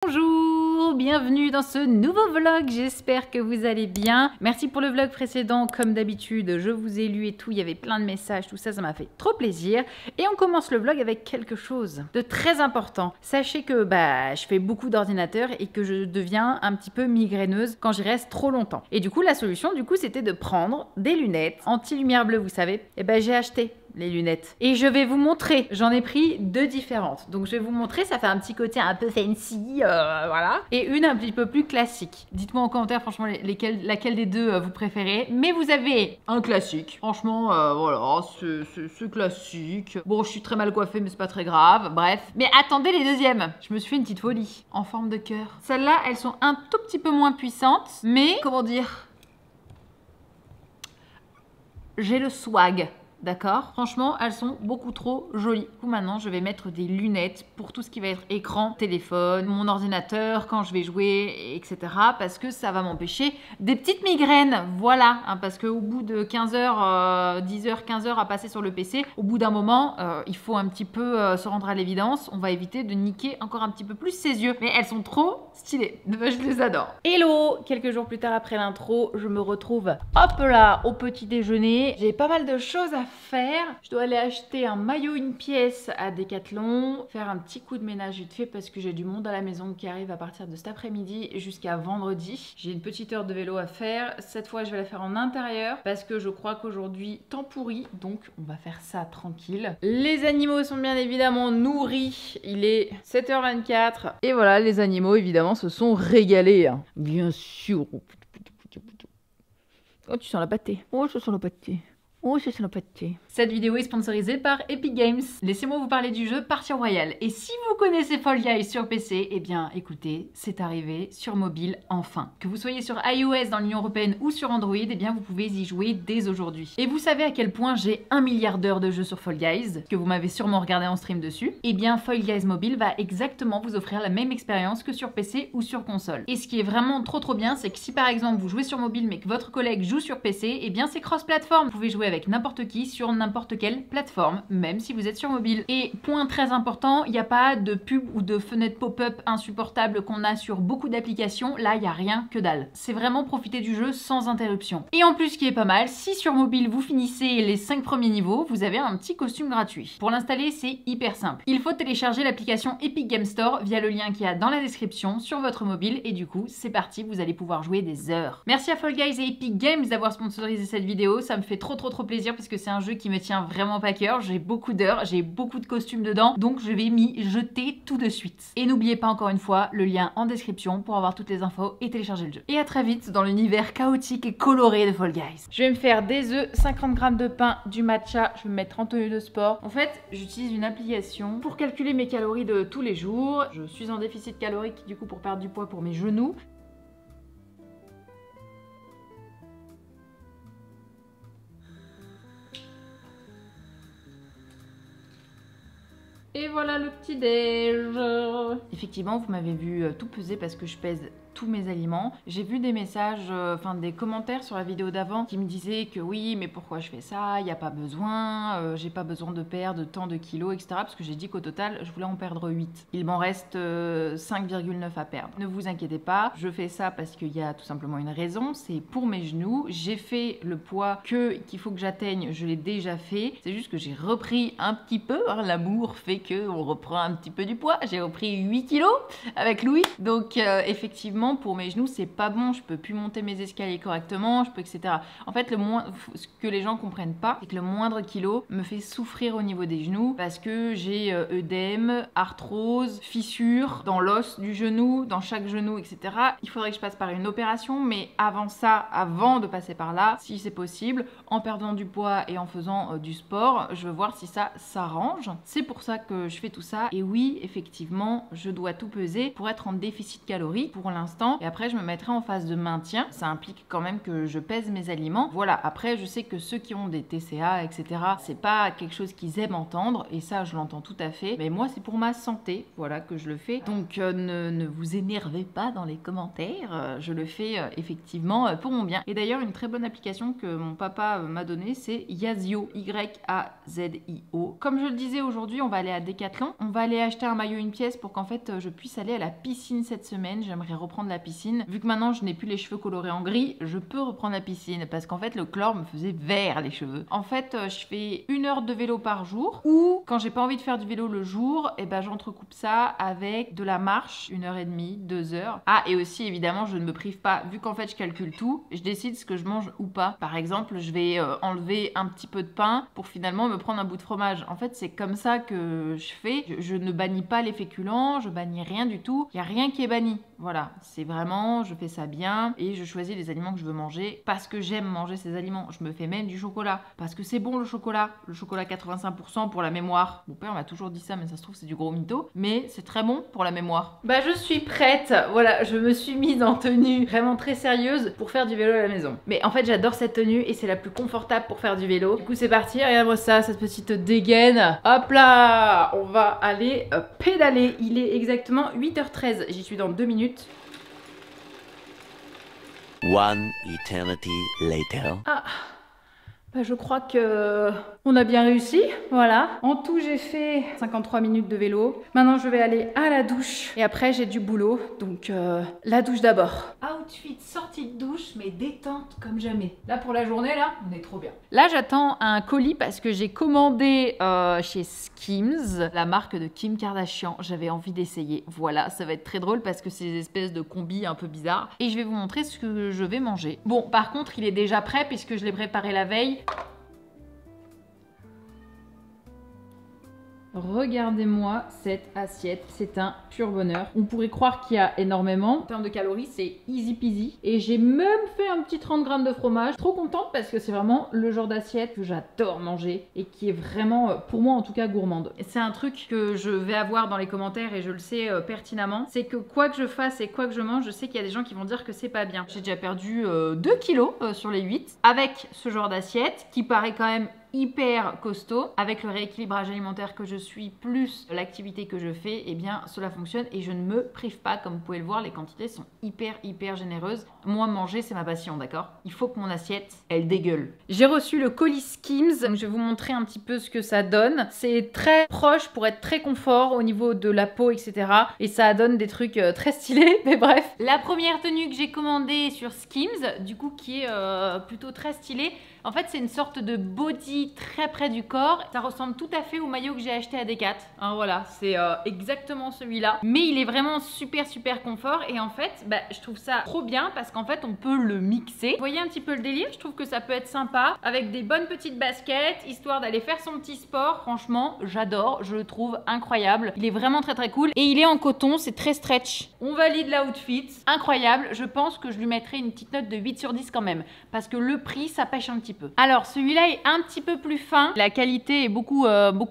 Bonjour, bienvenue dans ce nouveau vlog, j'espère que vous allez bien. Merci pour le vlog précédent, comme d'habitude, je vous ai lu et tout, il y avait plein de messages, tout ça, ça m'a fait trop plaisir. Et on commence le vlog avec quelque chose de très important. Sachez que je fais beaucoup d'ordinateurs et que je deviens un petit peu migraineuse quand j'y reste trop longtemps. Et du coup, la solution, c'était de prendre des lunettes anti-lumière bleue, vous savez. Et j'ai acheté les lunettes. Et je vais vous montrer. J'en ai pris deux différentes. Donc je vais vous montrer, ça fait un petit côté un peu fancy, voilà. Et une un petit peu plus classique. Dites-moi en commentaire franchement laquelle des deux vous préférez. Mais vous avez un classique. Franchement, voilà, c'est classique. Bon, je suis très mal coiffée, mais c'est pas très grave. Bref. Mais attendez les deuxièmes. Je me suis fait une petite folie en forme de cœur. Celles-là, elles sont un tout petit peu moins puissantes. Mais, comment dire, j'ai le swag. D'accord? Franchement, elles sont beaucoup trop jolies. Du coup, maintenant, je vais mettre des lunettes pour tout ce qui va être écran, téléphone, mon ordinateur, quand je vais jouer, etc. Parce que ça va m'empêcher des petites migraines. Voilà, hein, parce qu'au bout de 15 heures, 10 heures, 15 heures à passer sur le PC, au bout d'un moment, il faut un petit peu se rendre à l'évidence. On va éviter de niquer encore un petit peu plus ses yeux. Mais elles sont trop stylées. Je les adore. Hello! Quelques jours plus tard après l'intro, je me retrouve, hop là, au petit déjeuner. J'ai pas mal de choses à faire. Je dois aller acheter un maillot, une pièce à Decathlon, faire un petit coup de ménage vite fait parce que j'ai du monde à la maison qui arrive à partir de cet après-midi jusqu'à vendredi. J'ai une petite heure de vélo à faire. Cette fois, je vais la faire en intérieur parce que je crois qu'aujourd'hui, temps pourri, donc on va faire ça tranquille. Les animaux sont bien évidemment nourris. Il est 7h24 et voilà, les animaux évidemment se sont régalés. Hein. Bien sûr. Oh, tu sens la pâtée. Oh, je sens la pâtée. Oh, c'est sympathique. Cette vidéo est sponsorisée par Epic Games. Laissez-moi vous parler du jeu Party Royale. Et si vous connaissez Fall Guys sur PC, eh bien écoutez, c'est arrivé sur mobile enfin. Que vous soyez sur iOS dans l'Union Européenne ou sur Android, eh bien vous pouvez y jouer dès aujourd'hui. Et vous savez à quel point j'ai 1 milliard d'heures de jeu sur Fall Guys, que vous m'avez sûrement regardé en stream dessus. Eh bien Fall Guys Mobile va exactement vous offrir la même expérience que sur PC ou sur console. Et ce qui est vraiment trop bien, c'est que si par exemple vous jouez sur mobile mais que votre collègue joue sur PC, eh bien c'est cross-platform. Vous pouvez jouer avec n'importe qui sur n'importe quelle plateforme, même si vous êtes sur mobile. Et point très important, il n'y a pas de pub ou de fenêtre pop-up insupportable qu'on a sur beaucoup d'applications. Là, il n'y a rien que dalle. C'est vraiment profiter du jeu sans interruption. Et en plus, ce qui est pas mal, si sur mobile vous finissez les 5 premiers niveaux, vous avez un petit costume gratuit. Pour l'installer, c'est hyper simple. Il faut télécharger l'application Epic Game Store via le lien qu'il y a dans la description sur votre mobile et du coup, c'est parti, vous allez pouvoir jouer des heures. Merci à Fall Guys et Epic Games d'avoir sponsorisé cette vidéo, ça me fait trop plaisir parce que c'est un jeu qui me tient vraiment pas cœur. J'ai beaucoup d'heures, j'ai beaucoup de costumes dedans, donc je vais m'y jeter tout de suite. Et n'oubliez pas encore une fois le lien en description pour avoir toutes les infos et télécharger le jeu. Et à très vite dans l'univers chaotique et coloré de Fall Guys. Je vais me faire des œufs, 50 g de pain, du matcha, je vais me mettre en tenue de sport. En fait, j'utilise une application pour calculer mes calories de tous les jours. Je suis en déficit calorique du coup pour perdre du poids pour mes genoux. Et voilà le petit déj. Effectivement, vous m'avez vu tout peser parce que je pèse tous mes aliments. J'ai vu des messages, des commentaires sur la vidéo d'avant qui me disaient que oui, mais pourquoi je fais ça? Il n'y a pas besoin, j'ai pas besoin de perdre tant de kilos, etc. Parce que j'ai dit qu'au total, je voulais en perdre 8. Il m'en reste 5,9 à perdre. Ne vous inquiétez pas, je fais ça parce qu'il y a tout simplement une raison, c'est pour mes genoux. J'ai fait le poids qu'il faut que j'atteigne, je l'ai déjà fait. C'est juste que j'ai repris un petit peu, hein, l'amour fait qu'on reprend un petit peu du poids. J'ai repris 8 kilos avec Louis. Donc effectivement, pour mes genoux, c'est pas bon. Je peux plus monter mes escaliers correctement, etc. En fait, ce que les gens comprennent pas, c'est que le moindre kilo me fait souffrir au niveau des genoux parce que j'ai œdème, arthrose, fissure dans l'os du genou, dans chaque genou, etc. Il faudrait que je passe par une opération, mais avant ça, avant de passer par là, si c'est possible, en perdant du poids et en faisant du sport, je veux voir si ça s'arrange. C'est pour ça que je fais tout ça. Et oui, effectivement, je dois tout peser pour être en déficit calorique. Pour l'instant, l'instant. Et après, je me mettrai en phase de maintien. Ça implique quand même que je pèse mes aliments. Voilà, après, je sais que ceux qui ont des TCA, etc., c'est pas quelque chose qu'ils aiment entendre. Et ça, je l'entends tout à fait. Mais moi, c'est pour ma santé, voilà, que je le fais. Donc, ne vous énervez pas dans les commentaires. Je le fais effectivement pour mon bien. Et d'ailleurs, une très bonne application que mon papa m'a donnée, c'est Yazio, Y-A-Z-I-O. Comme je le disais, aujourd'hui, on va aller à Decathlon. On va aller acheter un maillot une pièce pour qu'en fait, je puisse aller à la piscine cette semaine. J'aimerais reprendre la piscine. Vu que maintenant, je n'ai plus les cheveux colorés en gris, je peux reprendre la piscine parce qu'en fait, le chlore me faisait vert les cheveux. En fait, je fais 1 heure de vélo par jour ou quand j'ai pas envie de faire du vélo le jour, et ben j'entrecoupe ça avec de la marche, 1h30, 2 heures. Ah, et aussi, évidemment, je ne me prive pas. Vu qu'en fait, je calcule tout, je décide ce que je mange ou pas. Par exemple, je vais enlever un petit peu de pain pour finalement me prendre un bout de fromage. En fait, c'est comme ça que je fais. Je ne bannis pas les féculents, je bannis rien du tout. Il n'y a rien qui est banni. Voilà, c'est vraiment, je fais ça bien et je choisis les aliments que je veux manger parce que j'aime manger ces aliments. Je me fais même du chocolat parce que c'est bon le chocolat 85% pour la mémoire. Mon père m'a toujours dit ça, mais ça se trouve c'est du gros mytho, mais c'est très bon pour la mémoire. Bah je suis prête, voilà, je me suis mise en tenue vraiment très sérieuse pour faire du vélo à la maison. Mais en fait j'adore cette tenue et c'est la plus confortable pour faire du vélo. Du coup c'est parti, regarde-moi ça, cette petite dégaine. Hop là, on va aller pédaler. Il est exactement 8h13, j'y suis dans 2 minutes. One eternity later. Ah, bah je crois que on a bien réussi, voilà. En tout, j'ai fait 53 minutes de vélo. Maintenant, je vais aller à la douche et après, j'ai du boulot. Donc, la douche d'abord. Outfit sortie de douche, mais détente comme jamais. Là, pour la journée, là, on est trop bien. Là, j'attends un colis parce que j'ai commandé chez Skims, la marque de Kim Kardashian. J'avais envie d'essayer. Voilà, ça va être très drôle parce que c'est des espèces de combis un peu bizarres. Et je vais vous montrer ce que je vais manger. Bon, par contre, il est déjà prêt puisque je l'ai préparé la veille. Regardez-moi cette assiette, c'est un pur bonheur. On pourrait croire qu'il y a énormément. En termes de calories, c'est easy peasy. Et j'ai même fait un petit 30 grammes de fromage. Trop contente parce que c'est vraiment le genre d'assiette que j'adore manger et qui est vraiment, pour moi en tout cas, gourmande. C'est un truc que je vais avoir dans les commentaires et je le sais pertinemment. C'est que quoi que je fasse et quoi que je mange, je sais qu'il y a des gens qui vont dire que c'est pas bien. J'ai déjà perdu 2 kilos sur les 8 avec ce genre d'assiette qui paraît quand même hyper costaud. Avec le rééquilibrage alimentaire que je suis plus l'activité que je fais, et bien cela fonctionne et je ne me prive pas. Comme vous pouvez le voir, les quantités sont hyper généreuses. Moi, manger c'est ma passion, d'accord? Il faut que mon assiette elle dégueule. J'ai reçu le colis Skims, donc je vais vous montrer un petit peu ce que ça donne. C'est très proche pour être très confort au niveau de la peau, etc. Et ça donne des trucs très stylés, mais bref. La première tenue que j'ai commandée sur Skims, du coup qui est plutôt très stylée. En fait, c'est une sorte de body très près du corps. Ça ressemble tout à fait au maillot que j'ai acheté à Decat. Hein, voilà, c'est exactement celui-là. Mais il est vraiment super confort. Et en fait, bah, je trouve ça trop bien parce qu'en fait, on peut le mixer. Vous voyez un petit peu le délire? Je trouve que ça peut être sympa avec des bonnes petites baskets, histoire d'aller faire son petit sport. Franchement, j'adore. Je le trouve incroyable. Il est vraiment très cool. Et il est en coton, c'est très stretch. On valide l'outfit. Incroyable. Je pense que je lui mettrai une petite note de 8 sur 10 quand même. Parce que le prix, ça pêche un petit peu. Alors celui-là est un petit peu plus fin, la qualité est beaucoup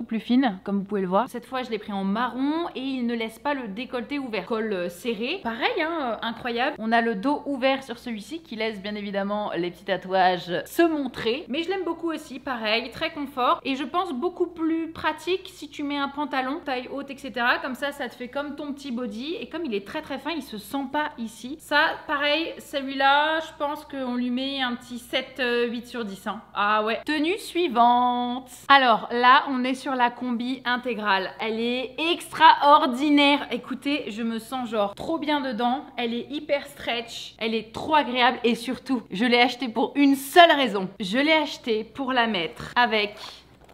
plus fine comme vous pouvez le voir. Cette fois je l'ai pris en marron et il ne laisse pas le décolleté ouvert. Col serré, pareil hein, incroyable. On a le dos ouvert sur celui-ci qui laisse bien évidemment les petits tatouages se montrer, mais je l'aime beaucoup aussi, pareil, très confort et je pense beaucoup plus pratique si tu mets un pantalon taille haute, etc. Comme ça te fait comme ton petit body et comme il est très fin, il se sent pas ici. Ça pareil, celui-là je pense qu'on lui met un petit 7-8 sur 10. Hein. Ah ouais. Tenue suivante. Alors là, on est sur la combi intégrale. Elle est extraordinaire. Écoutez, je me sens genre trop bien dedans. Elle est hyper stretch. Elle est trop agréable et surtout, je l'ai achetée pour une seule raison. Je l'ai achetée pour la mettre avec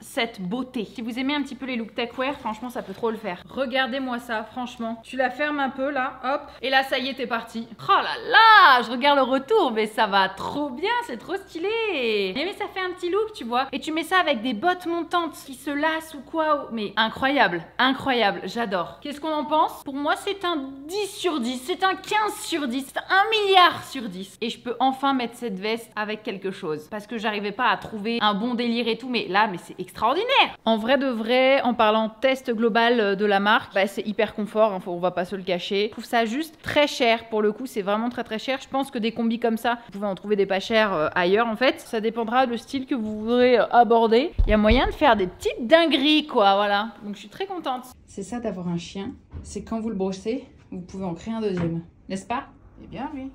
cette beauté. Si vous aimez un petit peu les looks techwear, franchement ça peut trop le faire. Regardez-moi ça, franchement. Tu la fermes un peu là, hop, et là ça y est, t'es parti. Oh là là, je regarde le retour, mais ça va trop bien, c'est trop stylé. Mais ça fait un petit look, tu vois. Et tu mets ça avec des bottes montantes qui se lassent ou quoi. Mais incroyable, incroyable, j'adore. Qu'est-ce qu'on en pense? Pour moi c'est un 10 sur 10, c'est un 15 sur 10, c'est un milliard sur 10. Et je peux enfin mettre cette veste avec quelque chose. Parce que j'arrivais pas à trouver un bon délire et tout, mais là, mais c'est extraordinaire. extraordinaire. En vrai de vrai, en parlant test global de la marque, bah, c'est hyper confort, hein, on va pas se le cacher. Je trouve ça juste très cher, pour le coup, c'est vraiment très cher. Je pense que des combis comme ça, vous pouvez en trouver des pas chers ailleurs en fait. Ça dépendra du style que vous voudrez aborder. Il y a moyen de faire des petites dingueries quoi, voilà. Donc je suis très contente. C'est ça d'avoir un chien, c'est quand vous le brossez, vous pouvez en créer un deuxième, n'est-ce pas? Eh bien oui.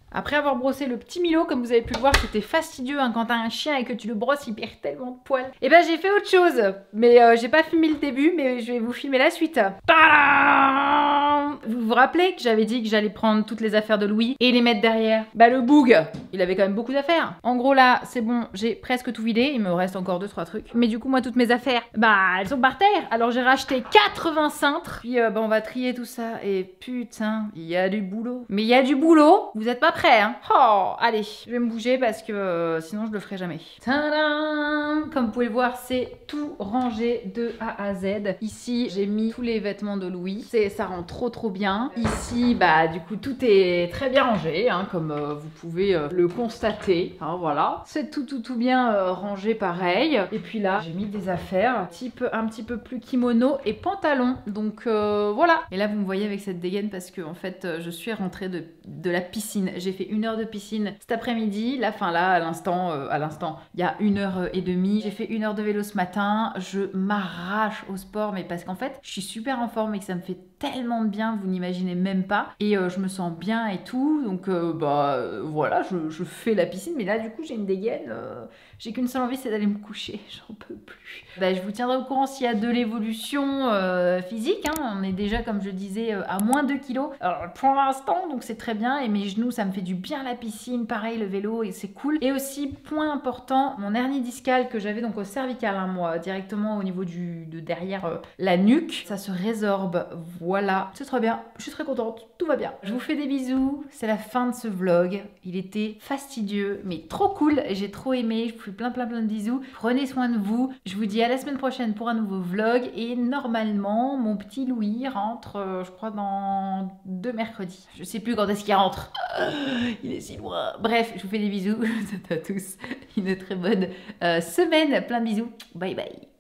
Après avoir brossé le petit Milo, comme vous avez pu le voir, c'était fastidieux hein, quand t'as un chien et que tu le brosses, il perd tellement de poils. Et ben j'ai fait autre chose, mais j'ai pas filmé le début, mais je vais vous filmer la suite. Tadam! Vous vous rappelez que j'avais dit que j'allais prendre toutes les affaires de Louis et les mettre derrière? Bah le boug, il avait quand même beaucoup d'affaires. En gros là, c'est bon, j'ai presque tout vidé, il me reste encore 2-3 trucs. Mais du coup moi toutes mes affaires, bah elles sont par terre. Alors j'ai racheté 80 cintres, puis bah, on va trier tout ça. Et putain, il y a du boulot. Mais il y a du boulot, vous êtes pas prêts hein? Oh, allez, je vais me bouger parce que sinon je le ferai jamais. Tadam! Comme vous pouvez le voir, c'est tout rangé de A à Z. Ici, j'ai mis tous les vêtements de Louis. Ça rend trop bien. Ici, bah du coup, tout est très bien rangé, hein, comme vous pouvez le constater. Hein, voilà. C'est tout bien rangé pareil. Et puis là, j'ai mis des affaires un petit peu plus kimono et pantalon. Donc voilà. Et là, vous me voyez avec cette dégaine parce que en fait, je suis rentrée de la piscine. J'ai fait 1 heure de piscine cet après-midi. Là, à l'instant, il y a 1h30. J'ai fait 1 heure de vélo ce matin. Je m'arrache au sport, mais parce qu'en fait, je suis super en forme et que ça me fait tellement de bien, vous n'imaginez même pas. Et je me sens bien et tout. Donc, voilà, je fais la piscine. Mais là, du coup, j'ai une dégaine. J'ai qu'une seule envie, c'est d'aller me coucher. J'en peux plus. Bah, je vous tiendrai au courant s'il y a de l'évolution physique. Hein. On est déjà, comme je disais, à moins 2 kilos. Alors, pour l'instant, donc c'est très bien. Et mes genoux, ça me fait du bien la piscine. Pareil, le vélo, et c'est cool. Et aussi, point important, mon hernie discale que j'avais donc au cervical, hein, moi, directement au niveau de derrière la nuque, ça se résorbe. Voilà, c'est très bien. Je suis très contente. Tout va bien. Je vous fais des bisous. C'est la fin de ce vlog. Il était fastidieux, mais trop cool. J'ai trop aimé. Je vous fais plein de bisous. Prenez soin de vous. Je vous dis à la semaine prochaine pour un nouveau vlog. Et normalement, mon petit Louis rentre, je crois, dans 2 mercredis. Je sais plus quand est-ce qu'il rentre. Il est si loin. Bref, je vous fais des bisous. Je vous souhaite à tous une très bonne semaine. Plein de bisous. Bye bye.